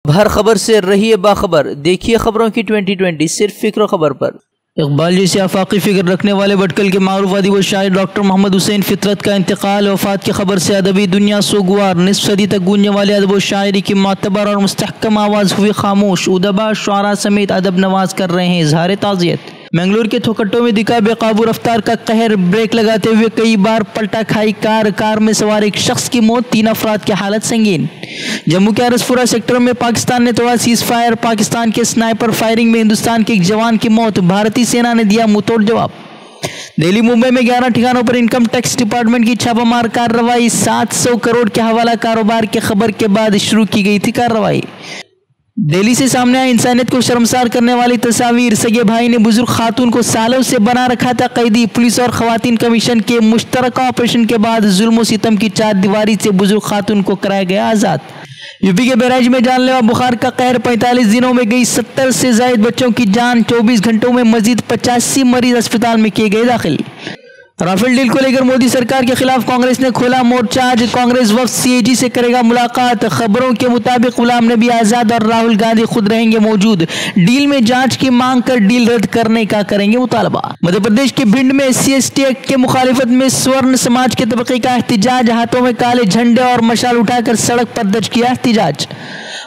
हर खबर से रहिए बाखबर। देखिए खबरों की 2020 सिर्फ फिक्र खबर पर। इकबाल जैसे आफाकी फिक्र रखने वाले भटकल के मारूफ अदीब व शायर डॉक्टर मोहम्मद हुसैन फितरत का इंतकाल। वफात की खबर से अदबी दुनिया सोगवार। निस्फ सदी तक गूंजने वाले अदब व शायरी की मोतबर और मुस्तहकम आवाज़ हुई खामोश। उदबा शुआरा समेत अदब नवाज कर रहे हैं इजहार ताज़ियत। मंगलोर के थोकट्टों में दिखा बेकाबू रफ्तार का कहर। ब्रेक लगाते हुए कई बार पलटा खाई कार में सवार एक शख्स की मौत, 3 अफराद की हालत संगीन। जम्मू के अरसपुरा सेक्टर में पाकिस्तान ने तोड़ा सीज फायर। पाकिस्तान के स्नाइपर फायरिंग में हिंदुस्तान के एक जवान की मौत, भारतीय सेना ने दिया मुंहतोड़ जवाब। दिल्ली मुंबई में 11 ठिकानों पर इनकम टैक्स डिपार्टमेंट की छापामार कार्रवाई। 700 करोड़ के हवाला कारोबार की खबर के बाद शुरू की गई थी कार्रवाई। दिल्ली से सामने आई इंसानियत को शर्मसार करने वाली तस्वीर। सगे भाई ने बुजुर्ग खातून को सालों से बना रखा था कैदी। पुलिस और खवातीन कमीशन के मुश्तरका ऑपरेशन के बाद जुल्म सितम की चार दीवारी से बुजुर्ग खातून को कराया गया आज़ाद। यूपी के बहराइच में जानलेवा बुखार का कहर। 45 दिनों में गई 70 से ज्यादा बच्चों की जान। 24 घंटों में मजीद 85 मरीज अस्पताल में किए गए दाखिल। राफेल डील को लेकर मोदी सरकार के खिलाफ कांग्रेस ने खोला मोर्चा। आज कांग्रेस वफ्द सीएजी से करेगा मुलाकात। खबरों के मुताबिक गुलाम नबी आजाद और राहुल गांधी खुद रहेंगे मौजूद। डील में जांच की मांग कर डील रद्द करने का करेंगे मुतालबा। मध्य प्रदेश के भिंड में SC/ST एक्ट के मुखालिफत में स्वर्ण समाज के तबके का एहतिजाज। हाथों में काले झंडे और मशाल उठाकर सड़क पर दर्ज किया एहतिजाज।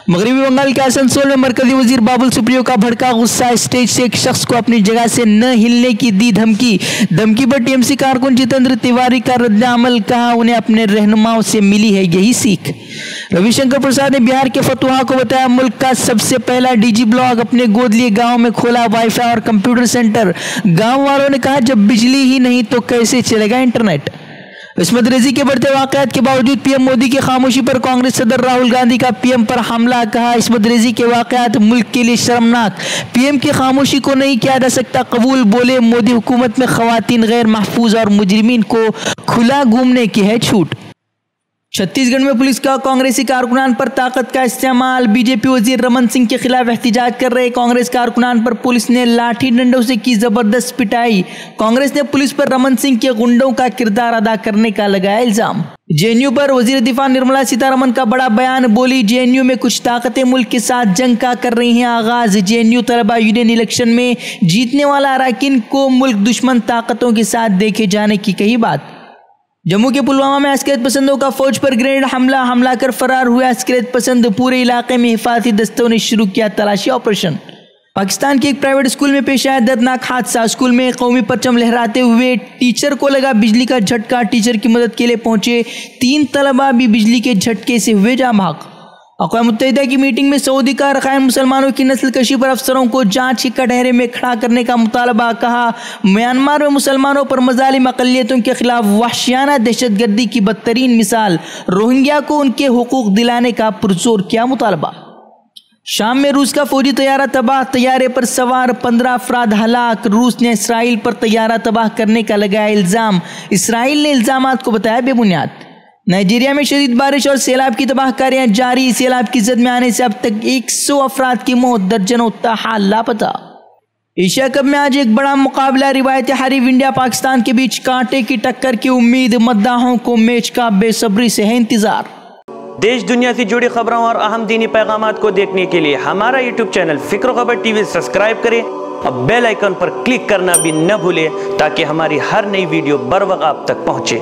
मगरबी बंगाल के आसनसोल में मरकजी वजीर बाबुल सुप्रियो का भड़का गुस्सा। स्टेज से एक शख्स को अपनी जगह से न हिलने की दी धमकी पर टीएमसी कारकुन जितेंद्र तिवारी का रद्द-ए-अमल। कहा उन्हें अपने रहनुमाओं से मिली है यही सीख। रविशंकर प्रसाद ने बिहार के फतुहा को बताया मुल्क का सबसे पहला डिजी ब्लॉक। अपने गोद लिए गाँव में खोला वाईफाई और कंप्यूटर सेंटर। गाँव वालों ने कहा जब बिजली ही नहीं तो कैसे चलेगा इंटरनेट। इस्मत रेजी के बढ़ते वाकयात के बावजूद पीएम मोदी की खामोशी पर कांग्रेस सदर राहुल गांधी का पीएम पर हमला। कहा इस्मत रेजी के वाकयात मुल्क के लिए शर्मनाक। पीएम की खामोशी को नहीं किया जा सकता कबूल। बोले मोदी हुकूमत में खवातीन गैर महफूज और मुजरिमीन को खुला घूमने की है छूट। छत्तीसगढ़ में पुलिस का कांग्रेसी कारकुनान पर ताकत का इस्तेमाल। बीजेपी वजीर रमन सिंह के खिलाफ एहतिजाज कर रहे कांग्रेस कारकुनान पर पुलिस ने लाठी डंडों से की जबरदस्त पिटाई। कांग्रेस ने पुलिस पर रमन सिंह के गुंडों का किरदार अदा करने का लगाया इल्जाम। जेएनयू पर वजीर दिफा निर्मला सीतारमन का बड़ा बयान। बोली जेएनयू में कुछ ताकतें मुल्क के साथ जंग का कर रही हैं आगाज। जेएनयू तलबा यूनियन इलेक्शन में जीतने वाला अराकीन को मुल्क दुश्मन ताकतों के साथ देखे जाने की कही बात। जम्मू के पुलवामा में अस्करियत पसंदों का फौज पर ग्रेनेड हमला कर फरार हुआ अस्करियत पसंद। पूरे इलाके में हिफाजती दस्तों ने शुरू किया तलाशी ऑपरेशन। पाकिस्तान के एक प्राइवेट स्कूल में पेश आया दर्दनाक हादसा। स्कूल में कौमी परचम लहराते हुए टीचर को लगा बिजली का झटका। टीचर की मदद के लिए पहुंचे 3 तलबा भी बिजली के झटके से हुए जाँ भाग। अक़वाम मुत्तहिदा की मीटिंग में सऊदी का रखाइन मुसलमानों की नस्ल कशी पर अफसरों को जांच के कटहरे में खड़ा करने का मुतालबा। कहा म्यांमार में मुसलमानों पर मज़ालिम अक़लियतों के खिलाफ वहशियाना दहशतगर्दी की बदतरीन मिसाल। रोहिंग्या को उनके हुकूक दिलाने का पुरजोर किया मुतालबा। शाम में रूस का फौजी तैयारा तबाह। तैयारे पर सवार 15 अफराद हलाक। रूस ने इसराइल पर तैयारा तबाह करने का लगाया इल्ज़ाम। इसराइल ने इल्ज़ामात को बताया बेबुनियाद। नाइजीरिया में शदीद बारिश और सैलाब की तबाहकारियां जारी। सैलाब की जद में आने से अब तक 100 अफराद की मौत, दर्जनों ताहाल लापता। एशिया कप में आज एक बड़ा मुकाबला। रिवायती हरीफ इंडिया पाकिस्तान के बीच कांटे की टक्कर की उम्मीद। मद्दाहों को मैच का बेसब्री से है इंतजार। देश दुनिया से जुड़ी खबरों और अहम दीनी पैगामात को देखने के लिए हमारा यूट्यूब चैनल फिक्र खबर टीवी सब्सक्राइब करें और बेल आइकन पर क्लिक करना भी न भूलें ताकि हमारी हर नई वीडियो बर वक्त आप तक पहुँचे।